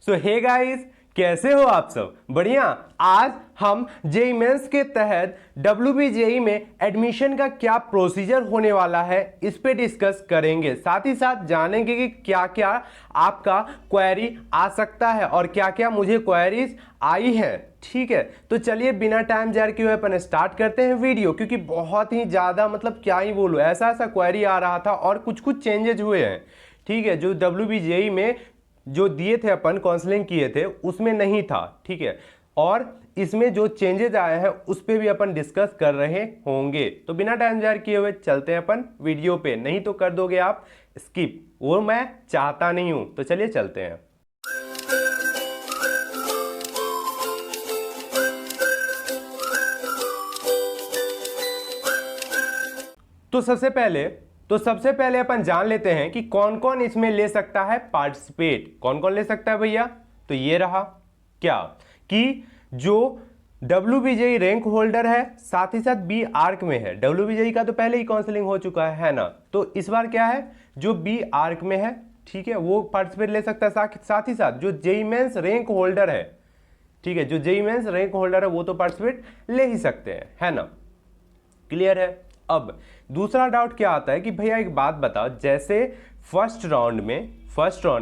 सो hey guys, कैसे हो आप सब? बढ़िया। आज हम जेई मेंस के तहत WBJEE में एडमिशन का क्या प्रोसीजर होने वाला है इस पे डिस्कस करेंगे। साथ ही साथ जानेंगे कि क्या क्या आपका क्वेरी आ सकता है और क्या क्या मुझे क्वेरीज आई है। ठीक है, तो चलिए बिना टाइम जार किए हुए अपन स्टार्ट करते हैं वीडियो, क्योंकि बहुत ही ज़्यादा मतलब क्या ही बोलूँ, ऐसा ऐसा क्वेरी आ रहा था और कुछ कुछ चेंजेज हुए हैं। ठीक है, जो WBJEE में जो दिए थे अपन काउंसलिंग किए थे उसमें नहीं था। ठीक है, और इसमें जो चेंजेस आए हैं उस पर भी अपन डिस्कस कर रहे होंगे। तो बिना टाइम जार किए हुए चलते हैं अपन वीडियो पे, नहीं तो कर दोगे आप स्किप, वो मैं चाहता नहीं हूं। तो चलिए चलते हैं। तो सबसे पहले अपन जान लेते हैं कि कौन कौन इसमें ले सकता है पार्टिसिपेट। कौन कौन ले सकता है भैया? तो ये रहा क्या कि जो WBJEE रैंक होल्डर है, साथ ही साथ बी आर्क में है। WBJEE का तो पहले ही काउंसलिंग हो चुका है ना, तो इस बार क्या है, जो बी आर्क में है, ठीक है, वो पार्टिसिपेट ले सकता है। साथ ही साथ जो जेईई मेंस रैंक होल्डर है, ठीक है, जो जेईई मेंस रैंक होल्डर है वो तो पार्टिसिपेट ले ही सकते हैं, है ना। क्लियर है। अब दूसरा डाउट क्या आता है कि भैया एक बात बताओ, जैसे फर्स्ट राउंड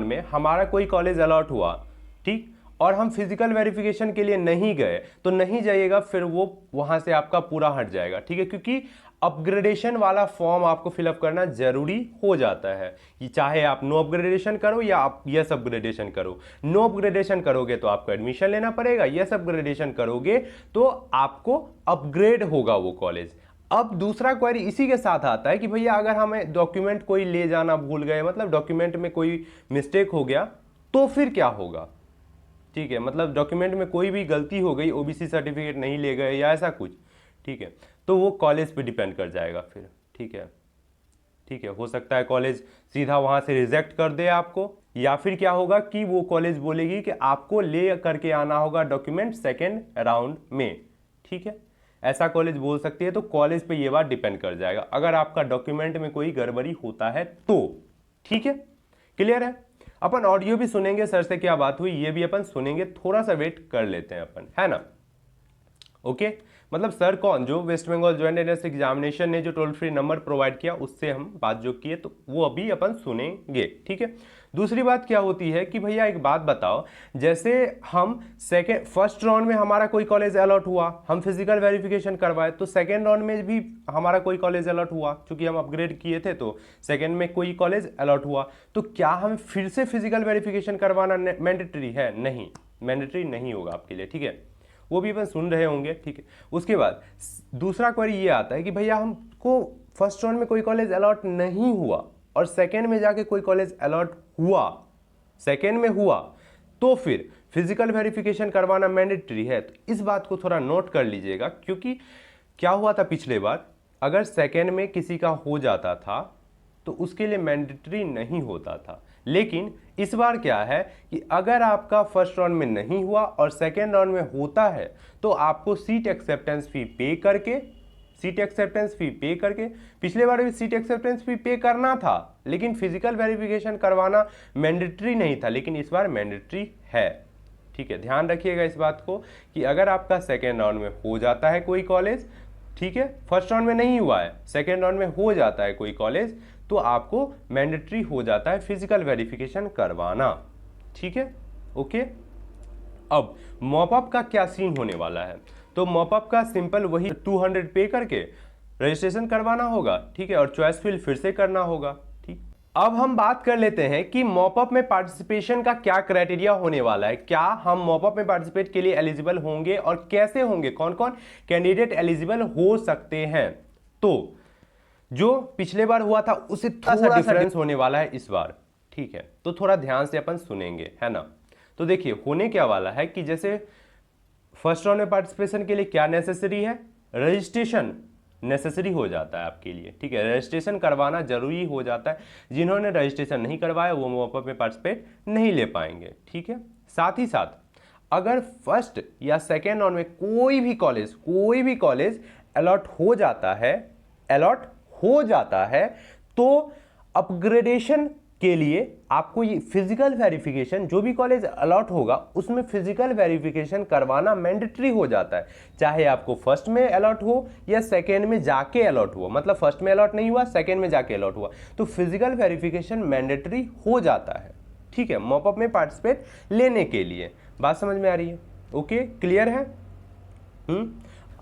में हमारा कोई कॉलेज अलॉट हुआ, ठीक, और हम फिजिकल वेरिफिकेशन के लिए नहीं गए, तो नहीं जाइएगा, फिर वो वहां से आपका पूरा हट जाएगा। ठीक है, क्योंकि अपग्रेडेशन वाला फॉर्म आपको फिलअप करना जरूरी हो जाता है, कि चाहे आप नो अपग्रेडेशन करो या आप यस अपग्रेडेशन करो। नो अपग्रेडेशन करोगे तो आपको एडमिशन लेना पड़ेगा, यस अपग्रेडेशन करोगे तो आपको अपग्रेड होगा वो कॉलेज। अब दूसरा क्वेरी इसी के साथ आता है कि भैया अगर हमें डॉक्यूमेंट कोई ले जाना भूल गए, मतलब डॉक्यूमेंट में कोई मिस्टेक हो गया, तो फिर क्या होगा? ठीक है, मतलब डॉक्यूमेंट में कोई भी गलती हो गई, OBC सर्टिफिकेट नहीं ले गए या ऐसा कुछ, ठीक है, तो वो कॉलेज पे डिपेंड कर जाएगा फिर। ठीक है, ठीक है, हो सकता है कॉलेज सीधा वहां से रिजेक्ट कर दे आपको, या फिर क्या होगा कि वो कॉलेज बोलेगी कि आपको ले करके आना होगा डॉक्यूमेंट सेकेंड राउंड में। ठीक है, ऐसा कॉलेज बोल सकती है। तो कॉलेज पे ये बात डिपेंड कर जाएगा अगर आपका डॉक्यूमेंट में कोई गड़बड़ी होता है तो। ठीक है, क्लियर है। अपन ऑडियो भी सुनेंगे, सर से क्या बात हुई ये भी अपन सुनेंगे, थोड़ा सा वेट कर लेते हैं अपन, है ना। ओके, मतलब सर कौन, जो West Bengal joint entrance examination ने जो टोल फ्री नंबर प्रोवाइड किया उससे हम बात जो किए, तो वो अभी अपन सुनेंगे। ठीक है, दूसरी बात क्या होती है कि भैया एक बात बताओ, जैसे हम फर्स्ट राउंड में हमारा कोई कॉलेज अलॉट हुआ, हम फिजिकल वेरिफिकेशन करवाए, तो सेकेंड राउंड में भी हमारा कोई कॉलेज अलॉट हुआ, क्योंकि हम अपग्रेड किए थे तो सेकेंड में कोई कॉलेज अलॉट हुआ, तो क्या हम फिर से फिजिकल वेरिफिकेशन करवाना मैंडेटरी है? नहीं, मैंडेटरी नहीं होगा आपके लिए। ठीक है, वो भी अपन सुन रहे होंगे। ठीक है, उसके बाद दूसरा क्वेरी ये आता है कि भैया हमको फर्स्ट राउंड में कोई कॉलेज अलॉट नहीं हुआ और सेकेंड में जाके कोई कॉलेज अलॉट हुआ, सेकेंड में हुआ, तो फिर फिजिकल वेरिफिकेशन करवाना मैंडेटरी है? तो इस बात को थोड़ा नोट कर लीजिएगा, क्योंकि क्या हुआ था पिछले बार, अगर सेकेंड में किसी का हो जाता था तो उसके लिए मैंडेटरी नहीं होता था, लेकिन इस बार क्या है कि अगर आपका फर्स्ट राउंड में नहीं हुआ और सेकेंड राउंड में होता है तो आपको सीट एक्सेप्टेंस फी पे करके, पिछले बार भी सीट एक्सेप्टेंस फी पे करना था, लेकिन फिजिकल वेरिफिकेशन करवाना मैंडेटरी नहीं था, लेकिन इस बार मैंडेटरी है। ठीक है, ध्यान रखिएगा इस बात को कि अगर आपका सेकेंड राउंड में हो जाता है कोई कॉलेज, ठीक है, फर्स्ट राउंड में नहीं हुआ है, सेकेंड राउंड में हो जाता है कोई कॉलेज, तो आपको मैंडेटरी हो जाता है फिजिकल वेरिफिकेशन करवाना। ठीक है, ओके। अब मॉपअप का क्या सीन होने वाला है? तो मॉपअप का सिंपल वही 200 पे करके रजिस्ट्रेशन करवाना होगा, ठीक है, और चॉइस फिल फिर से करना होगा। ठीक, अब हम बात कर लेते हैं कि मॉपअप में पार्टिसिपेशन का क्या क्राइटेरिया होने वाला है, क्या हम मॉपअप में पार्टिसिपेट के लिए एलिजिबल होंगे और कैसे होंगे, कौन कौन कैंडिडेट एलिजिबल हो सकते हैं। तो जो पिछले बार हुआ था उससे थोड़ा सा डिफरेंस होने वाला है इस बार। ठीक है, तो थोड़ा ध्यान से अपन सुनेंगे, है ना। तो देखिए होने क्या वाला है कि जैसे फर्स्ट राउंड में पार्टिसिपेशन के लिए क्या नेसेसरी है, रजिस्ट्रेशन नेसेसरी हो जाता है आपके लिए। ठीक है, रजिस्ट्रेशन करवाना जरूरी हो जाता है, जिन्होंने रजिस्ट्रेशन नहीं करवाया वो मॉपअप में पार्टिसिपेट नहीं ले पाएंगे। ठीक है, साथ ही साथ अगर फर्स्ट या सेकेंड राउंड में कोई भी कॉलेज अलॉट हो जाता है तो अपग्रेडेशन के लिए आपको ये फिजिकल वेरिफिकेशन, जो भी कॉलेज अलॉट होगा उसमें फिजिकल वेरिफिकेशन करवाना मैंडेटरी हो जाता है, चाहे आपको फर्स्ट में अलॉट हो या सेकेंड में जाके अलॉट हुआ। मतलब फर्स्ट में अलॉट नहीं हुआ, सेकेंड में जाके अलॉट हुआ, तो फिजिकल वेरिफिकेशन मैंडेटरी हो जाता है, ठीक है, मॉपअप में पार्टिसिपेट लेने के लिए। बात समझ में आ रही है? ओके, क्लियर है?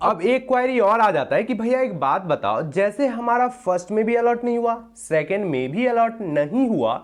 अब एक क्वेरी और आ जाता है कि भैया एक बात बताओ, जैसे हमारा फर्स्ट में भी अलॉट नहीं हुआ, सेकंड में भी अलॉट नहीं हुआ,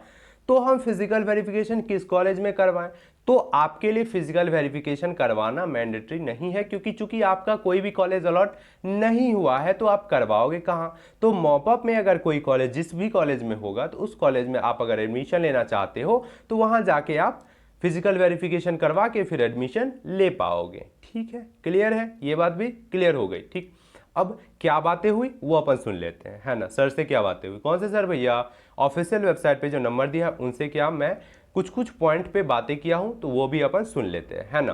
तो हम फिजिकल वेरिफिकेशन किस कॉलेज में करवाएं? तो आपके लिए फिजिकल वेरिफिकेशन करवाना मैंडेटरी नहीं है, क्योंकि चूंकि आपका कोई भी कॉलेज अलॉट नहीं हुआ है तो आप करवाओगे कहां? तो मॉपअप में अगर कोई कॉलेज, जिस भी कॉलेज में होगा, तो उस कॉलेज में आप अगर एडमिशन लेना चाहते हो तो वहां जाके आप फिजिकल वेरिफिकेशन करवा के फिर एडमिशन ले पाओगे। ठीक है, क्लियर है? ये बात भी क्लियर हो गई। ठीक, अब क्या बातें हुई वो अपन सुन लेते हैं, है ना। सर से क्या बातें हुई? कौन से सर भैया? ऑफिशियल वेबसाइट पे जो नंबर दिया उनसे क्या मैं कुछ कुछ पॉइंट पे बातें किया हूं, तो वो भी अपन सुन लेते हैं, है ना।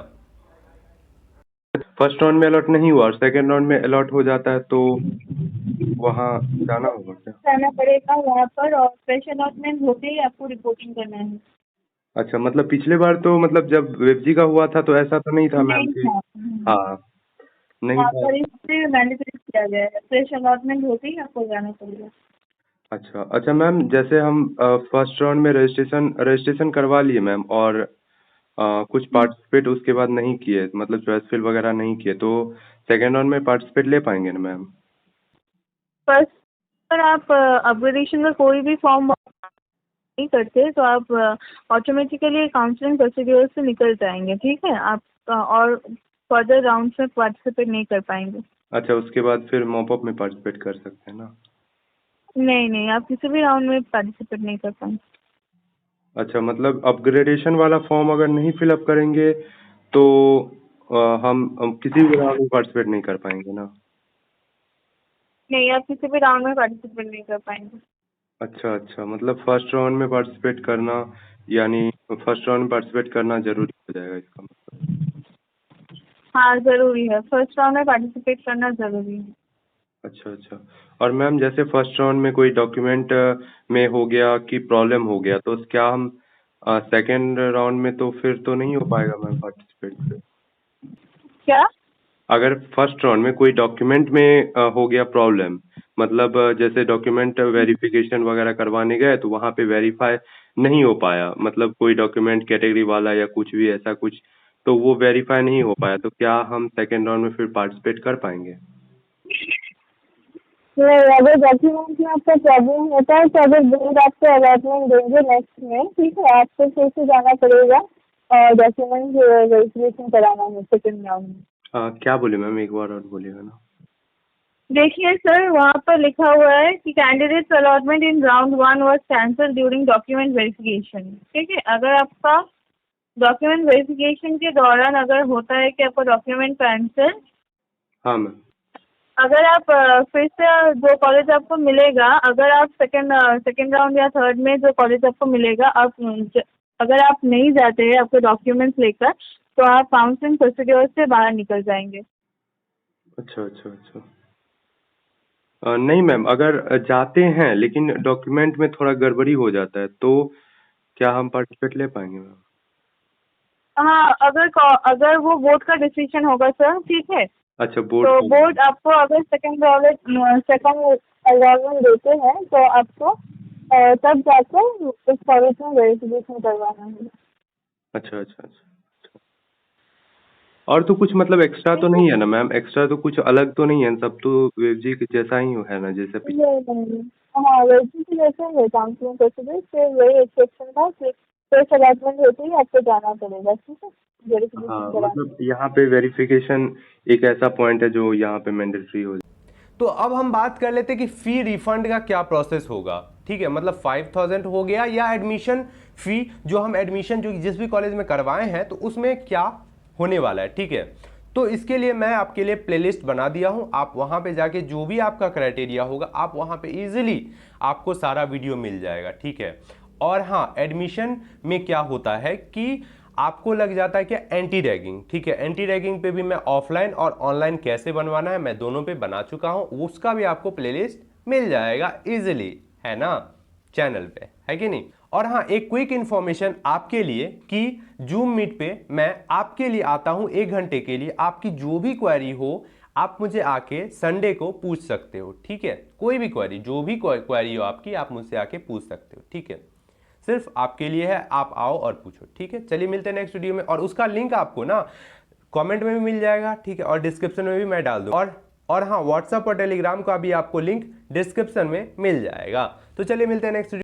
फर्स्ट राउंड में अलॉट नहीं हुआ और सेकंड राउंड में अलॉट हो जाता है तो वहाँ जाना होगा क्या? जाना पड़ेगा वहाँ पर, और फ्रेश अलॉटमेंट होते ही आपको रिपोर्टिंग करना है। अच्छा, मतलब पिछले बार तो मतलब जब वेबजी का हुआ था तो ऐसा तो नहीं था मैम नहीं कि? था। हाँ, नहीं वहाँ था। पर इससे मैनिपुलेट किया गया है, फ्रेश अलॉटमेंट होते ही आपको जाना पड़ेगा। अच्छा अच्छा मैम, जैसे हम फर्स्ट राउंड में रजिस्ट्रेशन करवा लिए मैम और कुछ पार्टिसिपेट उसके बाद नहीं किए, मतलब चॉइस फिल वगैरह नहीं किए, तो सेकेंड राउंड में पार्टिसिपेट ले पाएंगे ना मैम? फर्स्ट पर आप अपग्रेडेशन का कोई भी फॉर्म नहीं करते तो आप ऑटोमेटिकली काउंसलिंग प्रोसीड्योर से निकल जाएंगे, ठीक है। आप और फर्दर राउंड्स में पार्टिसिपेट नहीं कर पाएंगे। अच्छा, उसके बाद फिर मॉपअप में पार्टिसिपेट कर सकते हैं ना? नहीं नहीं, आप किसी भी राउंड में पार्टिसिपेट नहीं कर पाएंगे। अच्छा, मतलब अपग्रेडेशन वाला फॉर्म अगर नहीं फिलअप करेंगे तो हम किसी भी राउंड में पार्टिसिपेट नहीं कर पाएंगे ना? नहीं, आप किसी भी राउंड में पार्टिसिपेट नहीं कर पाएंगे। अच्छा अच्छा, मतलब फर्स्ट राउंड में पार्टिसिपेट करना, यानी फर्स्ट राउंड में पार्टिसिपेट करना जरूरी हो जाएगा इसका मतलब? हाँ ज़रूरी है, फर्स्ट राउंड में पार्टिसिपेट करना ज़रूरी है। अच्छा अच्छा। और मैम जैसे फर्स्ट राउंड में कोई डॉक्यूमेंट में हो गया कि प्रॉब्लम हो गया, तो क्या हम सेकेंड राउंड में तो फिर तो नहीं हो पाएगा मैम पार्टिसिपेट फिर? क्या? अगर फर्स्ट राउंड में कोई डॉक्यूमेंट में हो गया प्रॉब्लम, मतलब जैसे डॉक्यूमेंट वेरिफिकेशन वगैरह करवाने गए तो वहाँ पे वेरीफाई नहीं हो पाया, मतलब कोई डॉक्यूमेंट कैटेगरी वाला या कुछ भी ऐसा कुछ, तो वो वेरीफाई नहीं हो पाया, तो क्या हम सेकेंड राउंड में फिर पार्टिसिपेट कर पाएंगे? नहीं, अगर डॉक्यूमेंट में आपका प्रॉब्लम होता है तो अगर बोर्ड आपको अलॉटमेंट देंगे नेक्स्ट में, ठीक है, आपको फिर से जाना पड़ेगा और डॉक्यूमेंट वेरिफिकेशन कराना है सेकेंड राउंड में। क्या बोले मैम, एक बार और बोलिएगा ना। देखिए सर, वहाँ पर लिखा हुआ है कि candidates allotment in round 1 was cancel during document verification, ठीक है। अगर आपका डॉक्यूमेंट वेरिफिकेशन के दौरान अगर होता है कि आपका डॉक्यूमेंट कैंसिल, हाँ मैम। अगर आप फिर से जो कॉलेज आपको मिलेगा, अगर आप सेकेंड राउंड या थर्ड में जो कॉलेज आपको मिलेगा, आप अगर आप नहीं जाते हैं आपके डॉक्यूमेंट्स लेकर, तो आप काउंसलिंग प्रोसीड्योर से बाहर निकल जाएंगे। अच्छा अच्छा अच्छा। नहीं मैम, अगर जाते हैं लेकिन डॉक्यूमेंट में थोड़ा गड़बड़ी हो जाता है तो क्या हम पार्टिसिपेट ले पाएंगे मैम? हाँ, अगर वो बोर्ड का डिसीजन होगा सर, ठीक है। अच्छा, बोर्ड तो का। बोर्ड आपको अगर सेकेंड अलॉटमेंट देते हैं तो आपको तब जाकर उस कॉलेज में वेरिफिकेशन करवाना है। अच्छा अच्छा अच्छा। और तो कुछ मतलब एक्स्ट्रा तो नहीं है ना मैम? एक्स्ट्रा तो कुछ अलग तो नहीं है, सब तो वेबजी के जैसा ही है ना, जैसे पिछले? नहीं, हाँ वैसे तो जैसे है काउंसलिंग प्रोसीजर, फिर वही एक्सेप्शन था कि फिर अलॉटमेंट होते ही आपको जाना पड़ेगा, ठीक है, वेरिफिकेशन हाँ, कराने। मतलब यहाँ पे वेरिफिकेशन एक ऐसा पॉइंट है जो यहाँ पे मैंडेटरी हो। तो अब हम बात कर लेते हैं कि फी रिफंड का क्या प्रोसेस होगा। ठीक है, मतलब 5000 हो गया या एडमिशन फी जो हम एडमिशन जो जिस भी कॉलेज में करवाए हैं तो उसमें क्या होने वाला है। ठीक है, तो इसके लिए मैं आपके लिए प्लेलिस्ट बना दिया हूं, आप वहां पे जाके जो भी आपका क्राइटेरिया होगा आप वहां पे इजीली आपको सारा वीडियो मिल जाएगा। ठीक है, और हाँ, एडमिशन में क्या होता है कि आपको लग जाता है क्या एंटी रैगिंग। ठीक है, एंटी रैगिंग पे भी मैं ऑफलाइन और ऑनलाइन कैसे बनवाना है मैं दोनों पे बना चुका हूं, उसका भी आपको प्लेलिस्ट मिल जाएगा इजीली, है ना, चैनल पे, है कि नहीं। और हाँ, एक क्विक इन्फॉर्मेशन आपके लिए कि जूम मीट पे मैं आपके लिए आता हूँ 1 घंटे के लिए। आपकी जो भी क्वेरी हो आप मुझे आके संडे को पूछ सकते हो, ठीक है। कोई भी क्वेरी, जो भी क्वेरी हो आपकी, आप मुझसे आके पूछ सकते हो, ठीक है। सिर्फ आपके लिए है, आप आओ और पूछो, ठीक है। चलिए मिलते हैं नेक्स्ट वीडियो में, और उसका लिंक आपको ना कमेंट में भी मिल जाएगा, ठीक है, और डिस्क्रिप्शन में भी मैं डाल दूँ। और हाँ, व्हाट्सएप और टेलीग्राम का भी आपको लिंक डिस्क्रिप्शन में मिल जाएगा। तो चलिए मिलते हैं नेक्स्ट वीडियो।